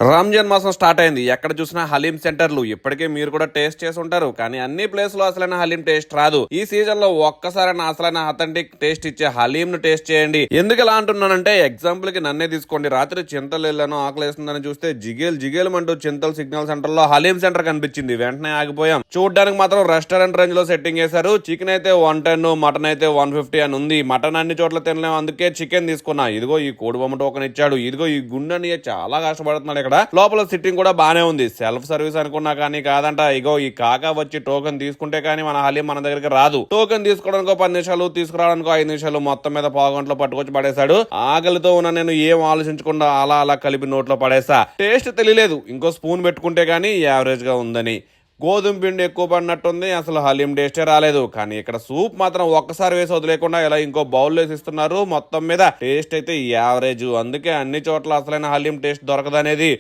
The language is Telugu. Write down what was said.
రంజాన్ మాసం స్టార్ట్ అయింది. ఎక్కడ చూసినా హలీం సెంటర్లు. ఇప్పటికే మీరు కూడా టేస్ట్ చేసి ఉంటారు, కానీ అన్ని ప్లేస్ లో అసలైన హలీం టేస్ట్ రాదు. ఈ సీజన్ లో ఒక్కసారైనా అసలైన అథెంటిక్ టేస్ట్ ఇచ్చే హలీం ను టేస్ట్ చేయండి. ఎందుకు ఇలా అంటున్నానంటే, ఎగ్జాంపుల్ కి నన్నే తీసుకోండి. రాత్రి చింతలు వెళ్ళాను, ఆకలేస్తుందని చూస్తే జిగేలు చింతలు సిగ్నల్ సెంటర్ లో హలీం సెంటర్ కనిపించింది. వెంటనే ఆగిపోయాం. చూడడానికి మాత్రం రెస్టారెంట్ రేంజ్ లో సెట్టింగ్ చేశారు. చికెన్ అయితే 110, మటన్ అయితే 150 అని ఉంది. మటన్ అన్ని చోట్ల తినలేం, అందుకే చికెన్ తీసుకున్నా. ఇదిగో ఈ కోడి బొమ్మ టోకెన్ ఇచ్చాడు. ఇదిగో ఈ గుండెని చాలా కష్టపడుతున్నాడు. ఇక్కడ లోపల సిట్టింగ్ కూడా బానే ఉంది. సెల్ఫ్ సర్వీస్ అనుకున్నా కానీ కాదంట. ఇగో ఈ కాకా వచ్చి టోకెన్ తీసుకుంటే కానీ మన హలీం మన దగ్గరికి రాదు. టోకెన్ తీసుకోవడానికి 10 నిమిషాలు, తీసుకురావడానికి 5 నిమిషాలు, మొత్తం మీద పావు గంటలో పట్టుకొచ్చి పడేశాడు. ఆకలితో ఉన్న నేను ఏం ఆలోచించకుండా అలా కలిపి నోట్లో పడేసా. టేస్ట్ తెలియలేదు. ఇంకో స్పూన్ పెట్టుకుంటే గానీ యావరేజ్ గా ఉందని. గోధుమ పిండి ఎక్కువ పడినట్టుంది, అసలు హలీం టేస్టే రాలేదు. కానీ ఇక్కడ సూప్ మాత్రం ఒక్కసారి వేసి వదిలేకుండా ఇలా ఇంకో బౌల్ వేసి ఇస్తున్నారు. మొత్తం మీద టేస్ట్ అయితే యావరేజ్. అందుకే అన్ని చోట్ల అసలైన హలీం టేస్ట్ దొరకదనేది